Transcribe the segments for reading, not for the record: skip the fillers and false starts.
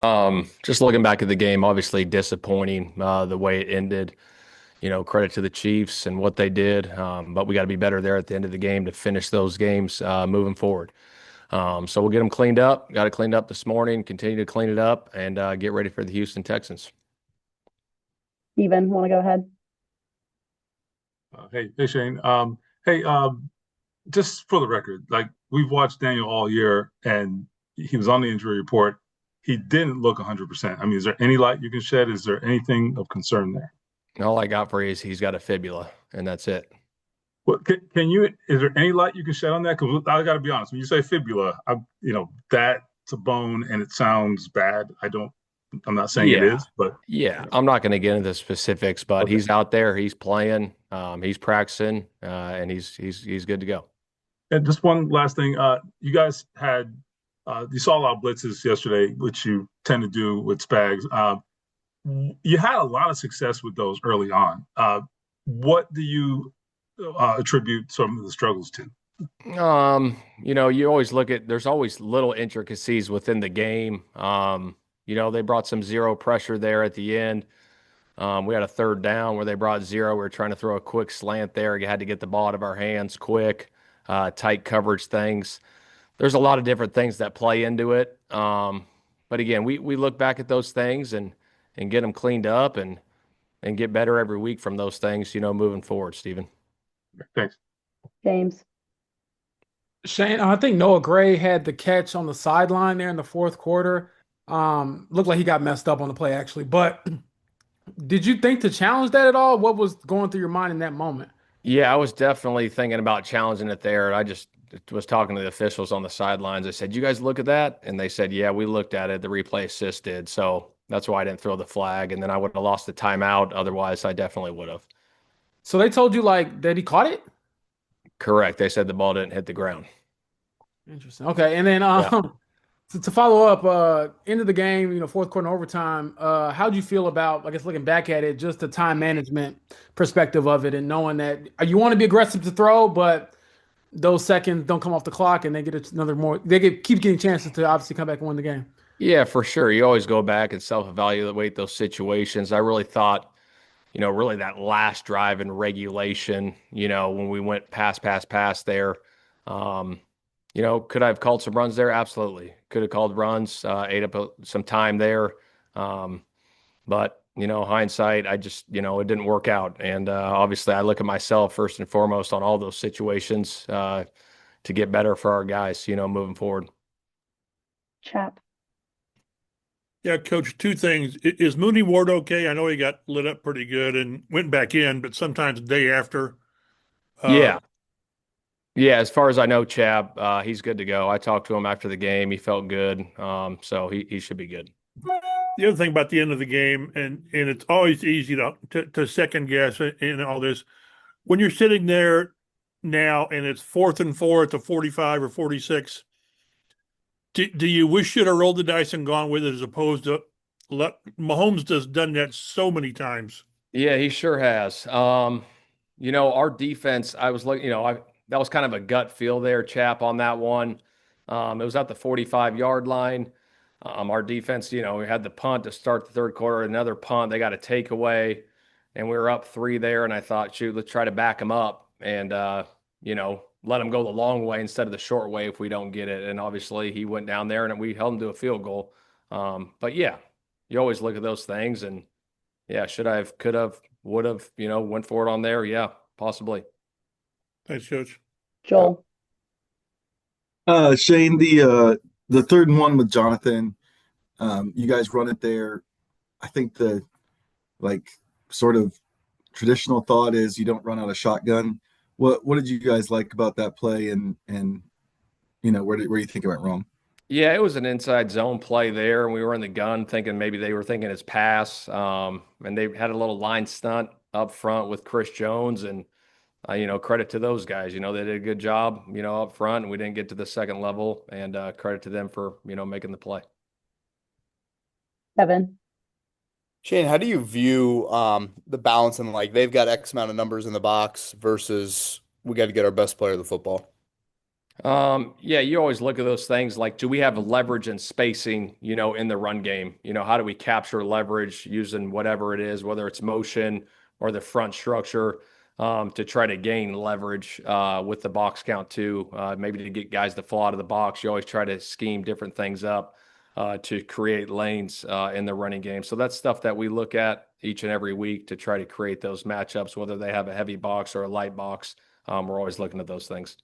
Just looking back at the game, obviously disappointing the way it ended. Credit to the Chiefs and what they did, but we got to be better there at the end of the game to finish those games moving forward. So we'll get them cleaned up. Got it cleaned up this morning. Continue to clean it up and get ready for the Houston Texans. Steven, want to go ahead? Hey, Shane. Hey, just for the record, like we've watched Daniel all year, and he was on the injury report. He didn't look 100%. I mean, is there any light you can shed? Is there anything of concern there? All I got for you is he's got a fibula, and that's it. What can you? Is there any light you can shed on that? Because I got to be honest, when you say fibula, that's a bone, and it sounds bad. I'm not saying it Yeah. is, but Yeah, I'm not going to get into the specifics, but okay. he's out there, he's playing, he's practicing, and he's good to go. And just one last thing, you guys had you saw a lot of blitzes yesterday, which you tend to do with Spags. You had a lot of success with those early on. What do you attribute some of the struggles to? You always look at there's always little intricacies within the game. They brought some zero pressure there at the end. We had a third down where they brought zero. We were trying to throw a quick slant there. You had to get the ball out of our hands quick, tight coverage things. There's a lot of different things that play into it. But again, we look back at those things and get them cleaned up and get better every week from those things, moving forward, Stephen. Thanks. James. Shane, I think Noah Gray had the catch on the sideline there in the fourth quarter. Looked like he got messed up on the play actually, but did you think to challenge that at all? What was going through your mind in that moment? Yeah, I was definitely thinking about challenging it there. I just was talking to the officials on the sidelines. I said, "You guys look at that?" And they said, "Yeah, we looked at it. The replay assist did." So that's why I didn't throw the flag. And then I would have lost the timeout. Otherwise, I definitely would have. So they told you like that he caught it? Correct. They said the ball didn't hit the ground. Interesting. Okay, and then Yeah. to follow up, end of the game, fourth quarter and overtime. How do you feel about, I guess, looking back at it, just the time management perspective of it, and knowing that you want to be aggressive to throw, but those seconds don't come off the clock, and they get another more. Keep getting chances to obviously come back and win the game. Yeah, for sure. You always go back and self-evaluate those situations. I really thought, really that last drive in regulation, when we went pass there. Um, could I have called some runs there? Absolutely. Could have called runs, ate up some time there. Um, but, hindsight, I just, it didn't work out. And obviously, I look at myself first and foremost on all those situations to get better for our guys, moving forward. Chap. Yeah, Coach, two things. Is Mooney Ward okay? I know he got lit up pretty good and went back in, but sometimes the day after. Uh, Yeah. Yeah. As far as I know, Chap, he's good to go. I talked to him after the game. He felt good. So he should be good. the other thing about the end of the game, and it's always easy to second guess in all this. When you're sitting there now and it's 4th and 4 at the 45 or 46, do you wish you'd have rolled the dice and gone with it as opposed to Mahomes has done that so many times. Yeah, he sure has. Our defense, I was looking, that was kind of a gut feel there, Chap, on that one. It was at the 45-yard line. Our defense, we had the punt to start the third quarter, another punt. They got a takeaway, and we were up 3 there. And I thought, shoot, let's try to back them up and, let them go the long way instead of the short way if we don't get it. And obviously, he went down there and we held him to a field goal. But yeah, you always look at those things and, yeah, should I have, could have, would have, went for it on there. Yeah, possibly. Thanks, Coach. Joel. Shane, the 3rd and 1 with Jonathan, you guys run it there. I think the like sort of traditional thought is you don't run out of shotgun. What did you guys like about that play, and where do you think it went wrong? Yeah, it was an inside zone play there, and we were in the gun thinking maybe they were thinking it's pass. And they had a little line stunt up front with Chris Jones, and credit to those guys. They did a good job, up front, and we didn't get to the second level, and credit to them for making the play. Kevin. Shane, how do you view the balance in like they've got X amount of numbers in the box versus we got to get our best player of the football? Yeah, you always look at those things like, do we have leverage and spacing, in the run game? How do we capture leverage using whatever it is, whether it's motion or the front structure, to try to gain leverage with the box count too. Maybe to get guys to fall out of the box. You always try to scheme different things up to create lanes in the running game. So that's stuff that we look at each and every week to try to create those matchups, whether they have a heavy box or a light box. We're always looking at those things.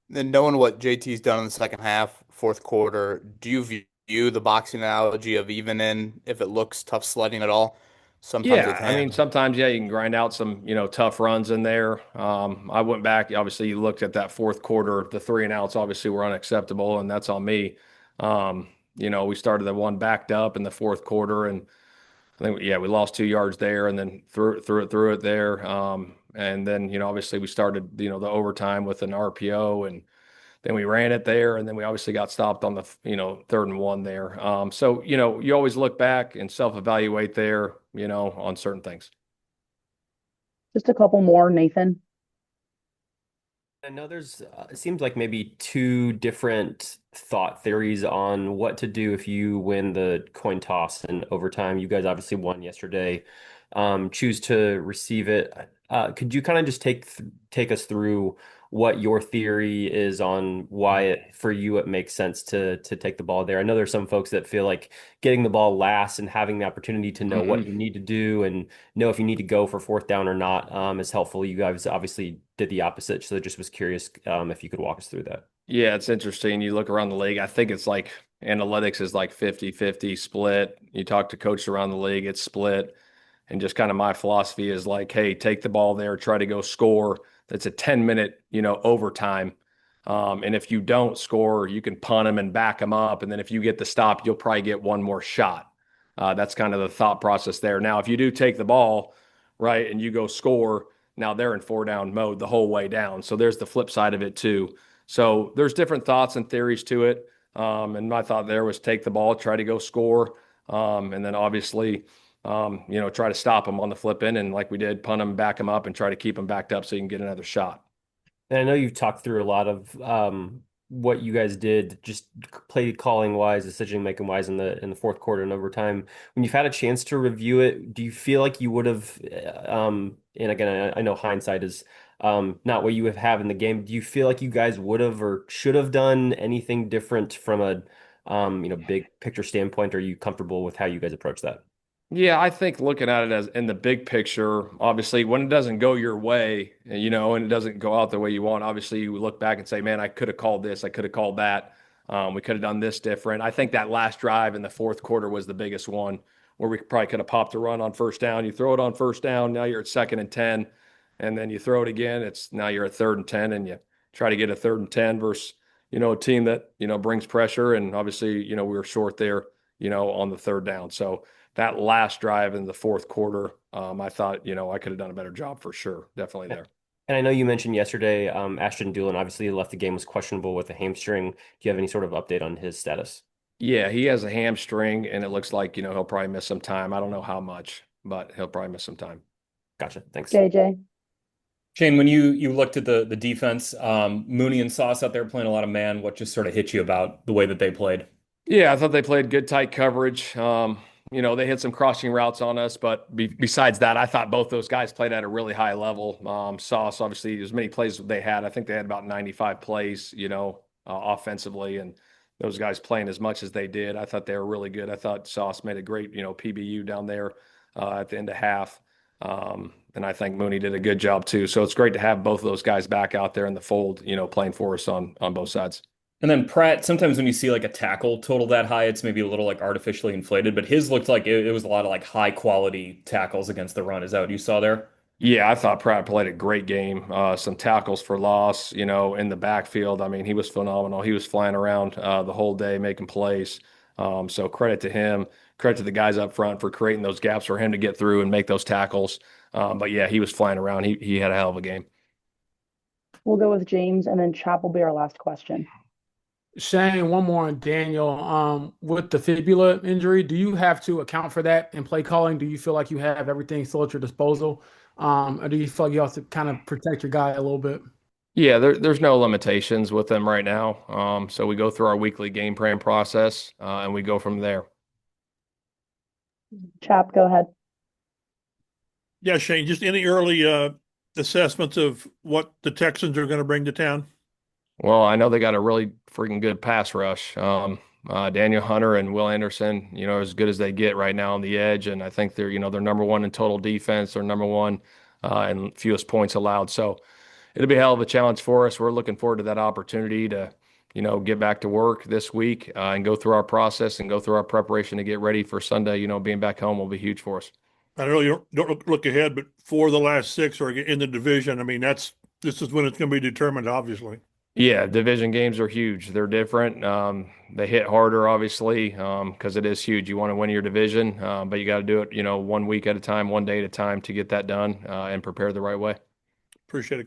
Then knowing what JT's done in the second half, fourth quarter, do you view the boxing analogy of even in if it looks tough sledding at all? Sometimes it Yeah, I mean, can. sometimes, yeah, you can grind out some, tough runs in there. I went back, obviously, you looked at that fourth quarter, the 3 and outs obviously were unacceptable, and that's on me. We started the one backed up in the fourth quarter, and I think, yeah, we lost 2 yards there, and then threw it there. And then, obviously, we started, the overtime with an RPO, and then we ran it there, and then we obviously got stopped on the 3rd and 1 there. So you always look back and self-evaluate there, on certain things. Just a couple more, Nathan. I know it seems like maybe two different thought theories on what to do if you win the coin toss in overtime. You guys obviously won yesterday. Choose to receive it. Could you kind of just take us through what your theory is on why for you it makes sense to take the ball there? I know there's some folks that feel like getting the ball last and having the opportunity to know what you need to do and know if you need to go for fourth down or not is helpful. You guys obviously did the opposite, so I just was curious if you could walk us through that. Yeah, it's interesting. You look around the league, I think it's like analytics is like 50-50 split. You talk to coaches around the league, it's split. And just kind of my philosophy is like, hey, take the ball there, try to go score. That's a 10-minute, overtime. And if you don't score, you can punt them and back them up. And then if you get the stop, you'll probably get one more shot. That's kind of the thought process there. Now, if you do take the ball, right, and you go score, now they're in 4-down mode the whole way down. So there's the flip side of it too. So there's different thoughts and theories to it. And my thought there was take the ball, try to go score. And then obviously, try to stop them on the flip in. And like we did, punt them, back them up, and try to keep them backed up so you can get another shot. And I know you've talked through a lot of what you guys did, just play calling wise, decision making wise in the fourth quarter and overtime. When you've had a chance to review it, do you feel like you would have? And again, I know hindsight is not what you have in the game. Do you feel like you guys would have or should have done anything different from a big picture standpoint? Or are you comfortable with how you guys approach that? Yeah, I think looking at it as in the big picture, obviously, when it doesn't go your way, and it doesn't go out the way you want, obviously, you look back and say, man, I could have called this, I could have called that. We could have done this different. I think that last drive in the fourth quarter was the biggest one where we probably could have popped a run on first down. You throw it on first down, now you're at 2nd and 10, and then you throw it again. Now you're at 3rd and 10, and you try to get a 3rd and 10 versus, a team that, brings pressure. And obviously, we were short there, on the 3rd down. So, that last drive in the fourth quarter, I thought, I could have done a better job for sure. Definitely there. And I know you mentioned yesterday, Ashton Dulin obviously left the game, was questionable with a hamstring. Do you have any sort of update on his status? Yeah, he has a hamstring, and it looks like, he'll probably miss some time. I don't know how much, but he'll probably miss some time. Gotcha. Thanks. JJ. Shane, when you looked at the defense, Mooney and Sauce out there playing a lot of man, what just sort of hit you about the way that they played? Yeah, I thought they played good, tight coverage. They hit some crossing routes on us, but besides that, I thought both those guys played at a really high level. Sauce, obviously, as many plays as they had. I think they had about 95 plays, offensively, and those guys playing as much as they did. I thought they were really good. I thought Sauce made a great, PBU down there at the end of half. And I think Mooney did a good job too. So it's great to have both of those guys back out there in the fold, playing for us on both sides. And then Pratt, sometimes when you see like a tackle total that high, it's maybe a little like artificially inflated, but his looked like it was a lot of like high quality tackles against the run. Is that what you saw there? Yeah, I thought Pratt played a great game. Some tackles for loss, in the backfield. I mean, he was phenomenal. He was flying around the whole day making plays. So credit to him. Credit to the guys up front for creating those gaps for him to get through and make those tackles. But yeah, he was flying around. He had a hell of a game. We'll go with James, and then Chap will be our last question. Shane, one more on Daniel. With the fibula injury, do you have to account for that in play calling? Do you feel like you have everything still at your disposal? Or do you feel like you have to kind of protect your guy a little bit? Yeah, there's no limitations with them right now. So we go through our weekly game plan process, and we go from there. Chap, go ahead. Yeah, Shane, just any early assessments of what the Texans are going to bring to town? Well, I know they got a really freaking good pass rush. Daniel Hunter and Will Anderson, as good as they get right now on the edge. And I think they're number one in total defense. They're number one in fewest points allowed. So it'll be a hell of a challenge for us. We're looking forward to that opportunity to, get back to work this week and go through our process and go through our preparation to get ready for Sunday. Being back home will be huge for us. I know you don't look ahead, but 4 of the last 6 are in the division. I mean, this is when it's going to be determined, obviously. Yeah, division games are huge. They're different. They hit harder, obviously, because it is huge. You want to win your division, but you got to do it, 1 week at a time, 1 day at a time to get that done and prepare the right way. Appreciate it.